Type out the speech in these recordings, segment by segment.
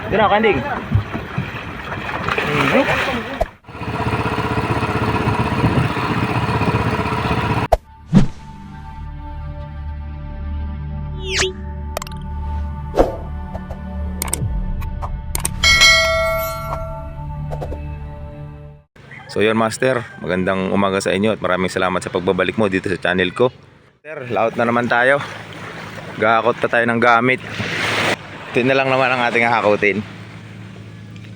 Doon na, kanding. So yun master, magandang umaga sa inyo at maraming salamat sa pagbabalik mo dito sa channel ko. Sir, laot na naman tayo. Gahakot pa tayo ng gamit. Ito na lang naman ang ating hahakotin.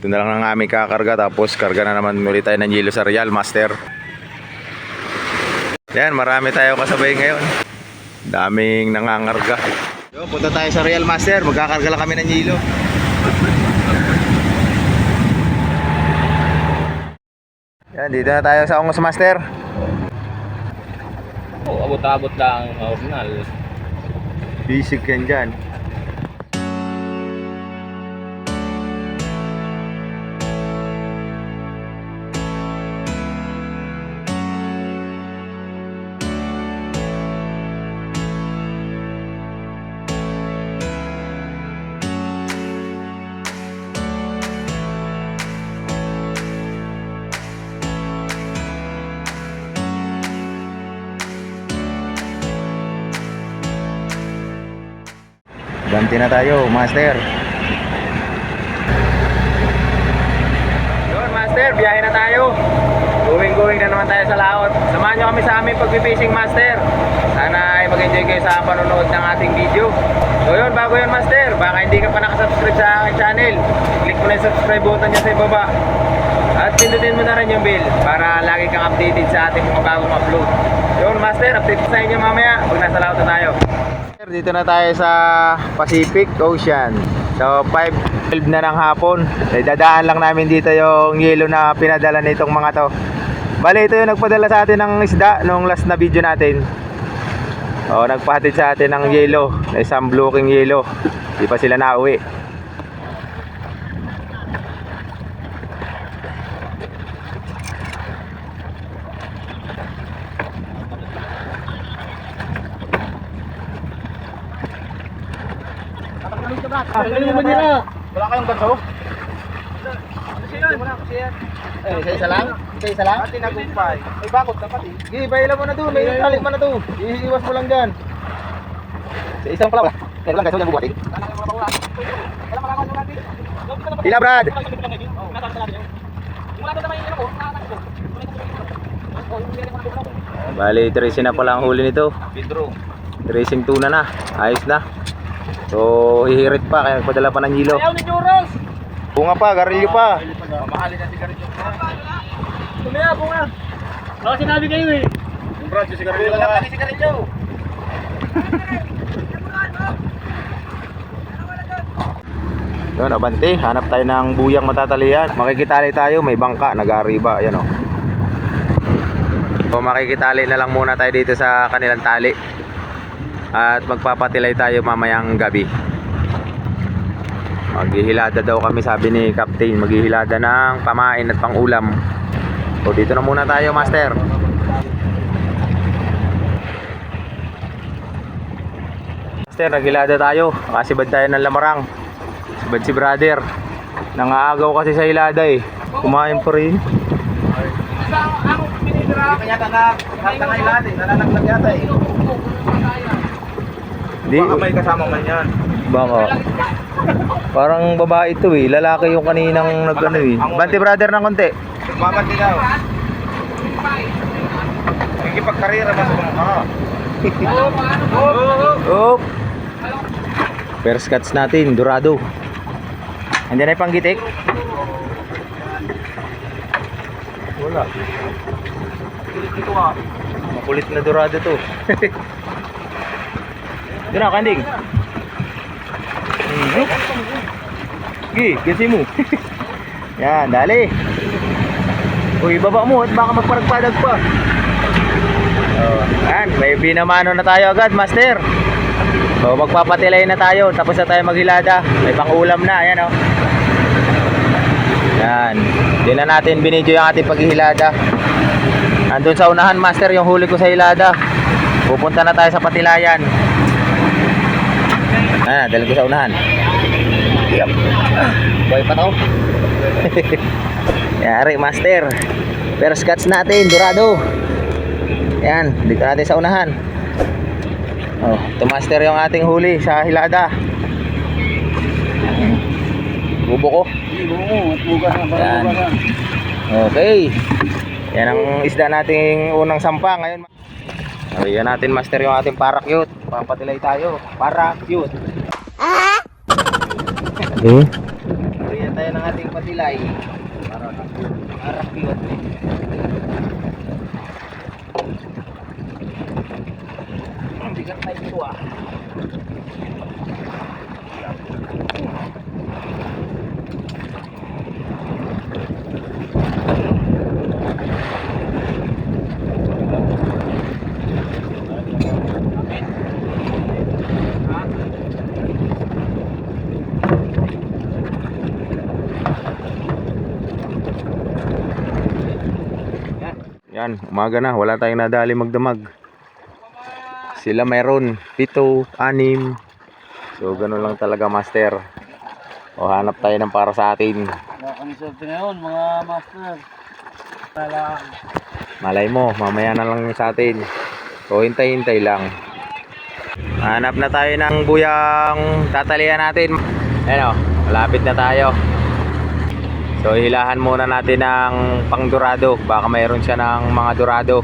Ito na lang ang aming kakarga, tapos karga na naman ulit tayo ng yelo sa Real master. Yan, marami tayo kasabay ngayon. Daming nangangarga. Yo, punta tayo sa Real master, magkakarga lang kami ng yelo. Yan, dito na tayo sa Ongos master. Abot-abot lang ang original. Basic yan dyan. Ganti na tayo, master. Yun, master, biyahe na tayo. Going na naman tayo sa laot. Samahan nyo kami sa aming pag-fishing, master. Sana ay mag-enjoy kayo sa panonood ng ating video. So yun, bago yun, master, baka hindi ka pa nakasubscribe sa aking channel, click mo na yung subscribe button dyan sa ibaba. At pindutin mo na rin yung bell para lagi kang updated sa ating mga bagong upload. Yun, master, update sa inyo mamaya pag nasa laot na tayo. Dito na tayo sa Pacific Ocean. So 5:12 na ng hapon. Dadaan lang namin dito yung yelo na pinadala nitong mga to. Bali, ito yung nagpadala sa atin ng isda nung last na video natin. O, nagpahatid sa atin ng yelo, isang blocking yelo. Di pa sila nauwi. Wala kayong ganso? Isa lang? Isa lang? Pati nagumpay. Ay bakot dapat eh. Sige, baila mo na doon. May tali mo na doon. Iiwas mo lang dyan. Sa isang pala. Kaya lang guys, huwag yung bubuhatin. Ila Brad! Bali, tracing na pala ang huli nito. Tracing tuna na. Ayos na. So, hihirit pa. Kaya nagpadala pa ng hilo. Ayaw ni Juros! Bunga pa, garilyo pa. Mamahalin na sigarilyo. Tumaya, bunga. Baka sinabi kayo eh. Yung Brad, yung sigarilyo. Wala pa ni sigarilyo. Yun, abante. Hanap tayo ng buyang matatalian. Makikitali tayo, may bangka, nag-arriba. Ayan o. So, makikitali na lang muna tayo dito sa kanilang tali. At magpapatilay tayo mamayang gabi. Maghihilada daw kami, sabi ni Captain. Maghihilada ng pamain at pangulam. So dito na muna tayo, master. Master, naghilada tayo. Kasibad tayo ng lamarang. Sibad si brother. Nangaagaw kasi sa hilada eh. Kumain pa rin. Ang pinidra. Hindi kanya tanang ilad eh. Nalalaglag yata eh. Baka may kasama man yan. Baka. Parang babae ito eh. Lalaki yung kaninang nag-ano eh. Banti brother ng konti. Magbabanti daw. Nagkipagkarira ba sa mga? Oh. First cuts natin, dorado. Andiyan na yung panggitik. Wala. Ito ah. Makulit na dorado to. Doon na, kanding. Sige, gansi mo. Yan, dali. Uy, baba mo at baka magparagpadag pa. Yan, may binamano na tayo agad, master. So, magpapatilay na tayo. Tapos na tayo maghilada. May pangulam na, ayan o. Yan. Di na natin binidyo yung ating paghihilada. Andun sa unahan, master, yung huli ko sa hilada. Pupunta na tayo sa patilayan. Dali ko sa unahan. Yep. Boy pa to. Yari, master. First catch natin, dorado. Yan, dito natin sa unahan. Oh, ito master yung ating huli sa hilada. Bubo ko. Yan. Okay. Yan ang isda nating unang sampa ngayon. Ayan natin master yung ating parakyut. Papatilay tayo. Parakyut. Okay. Ayan tayo ng ating patilay. Parakyut. Ang bigat na ito ah. Yan, umaga na, wala tayong nadali magdamag. Sila mayroon 7, 6. So ganun lang talaga master. O hanap tayo ng para sa atin. Kami swerte ngayon mga master. Talang. Malay mo, mamaya na lang sa atin. So hintay-hintay lang. Hanap na tayo ng buyang tatalian natin. Ayan o, malapit na tayo. So hilahan muna natin ng pang dorado. Baka mayroon siya ng mga dorado.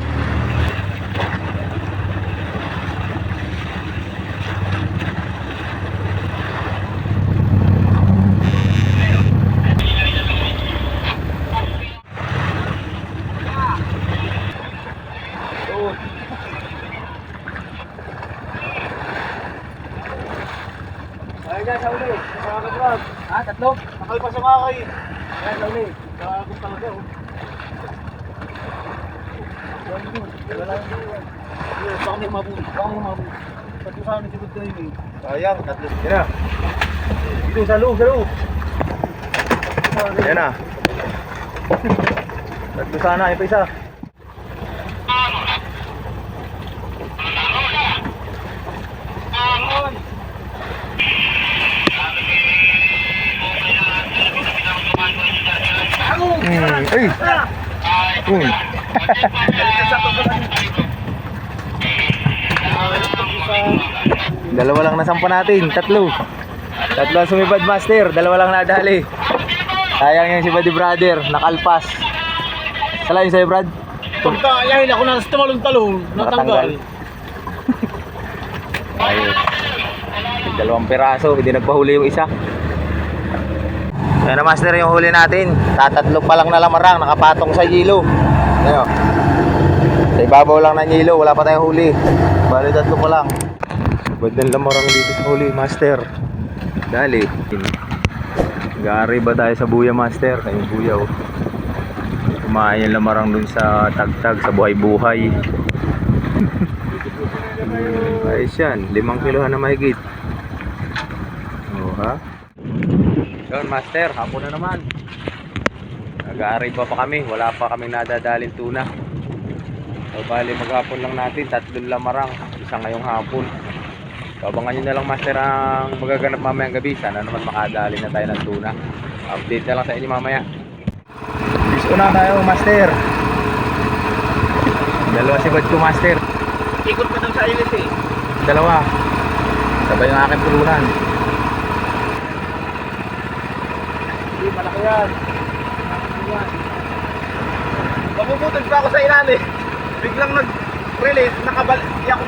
Ay guys, sa uli. Sa kadrag. Ah, tatlo? Nakalpas sa mga kayo. Ayan, sa uli. Kagod talaga oh. Wala yung baka may mabuli. Tatlo sa amin sigod kayo eh. Sayang, tatlo. Yan na. Dito, sa loob, sa loob. Yan na. Tatlo sana, yung pa isa. Ay! Dalawa lang nasampa natin, tatlo. Tatlo ang sumibad master, dalawa lang nadali. Sayang yung si Buddy Brother, nakalpas. Salain sa'yo Brad. Pagkayahin ako na sa tumalong-talong, natanggal. Ayun. Dalawang piraso, hindi nagpahuli yung isa. Ayan na master yung huli natin. Tatatlo pa lang na lamarang, nakapatong sa yelo. Ayan. Sa ibabaw lang ng yelo, wala pa tayong huli. Bali tatlo pa lang. Ba't ng lamarang dito sa huli master? Dali. Gari ba tayo sa buya master? Kayong buya oh. Kumain yung lamarang dun sa tagtag, sa buhay-buhay. Ayos yan, 5 kilohan na mahigit. Oh ha? Yun master, hapon na naman. Nag-aaray pa kami, wala pa kaming nadadaling tuna. So bali maghapon lang natin, 3 lamarang, isa ngayong hapon. So abangan nyo na lang master ang magaganap mamayang gabi. Sana naman makadali na tayo ng tuna. Update na lang sa inyo mamaya. Bis una tayo master. Dalawa si Bad ko master. Ikot pa dun sa ilis eh. Dalawa. Sabay yung aking pulunan. Hindi, malaki yan. Mabubutol pa ako sa ilalim. Biglang nag-release, hindi ako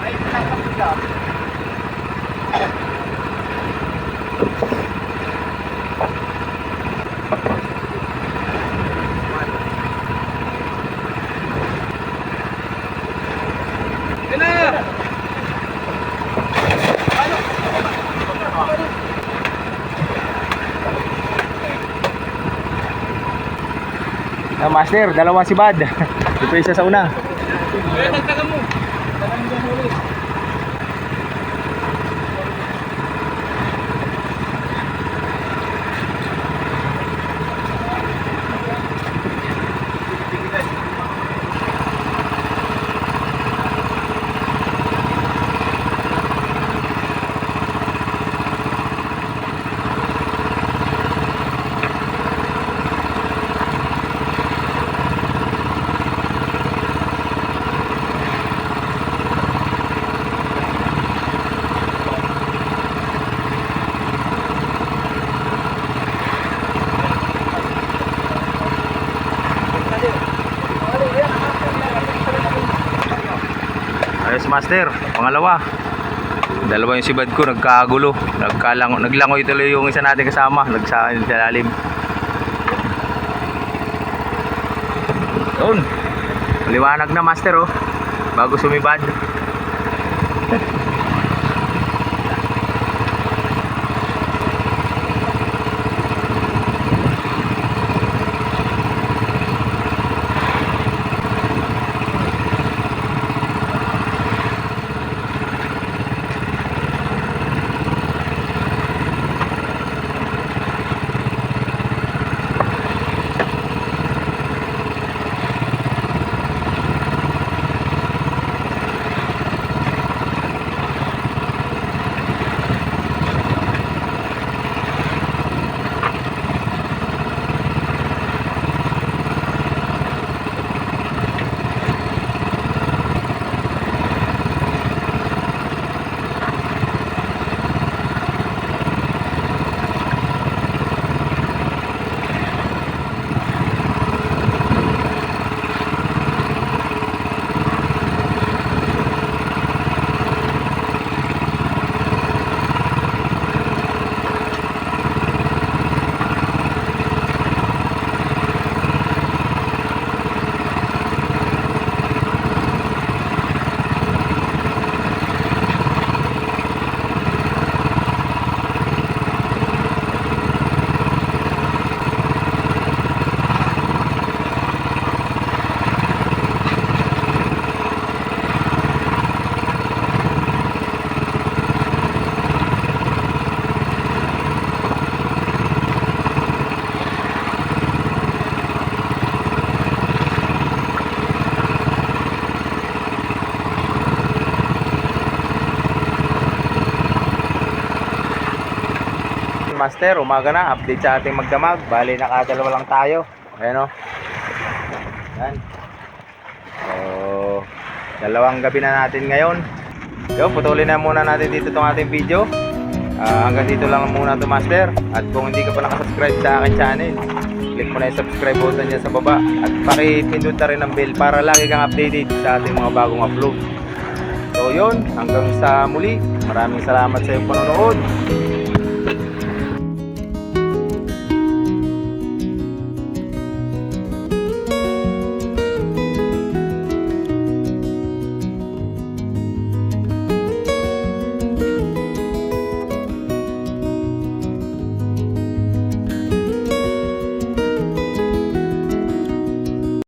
ay, nakapagda. Master, dalawa si Bad. Ito isa sa una. Nagtaga mo. Tagang dyan ulit. master. Pangalawa. Dalawa yung sibad ko, nagkagulo. Naglangoy tuloy yung isa natin kasama. Nagsakin sa lalim. Yun. Maliwanag na master oh. Bago sumibad. Master, umaga na, update sa ating magdamag. Bali, nakadalawa lang tayo. Ayan o. Yan. So, dalawang gabi na natin ngayon. So, putulin na muna natin dito itong ating video. Hanggang dito lang muna ito master. At kung hindi ka pa nakasubscribe sa aking channel, click mo na yung subscribe button dyan sa baba. At pakipindot na rin ang bell para lagi kang updated sa ating mga bagong upload. So yun, hanggang sa muli. Maraming salamat sa iyong panonood.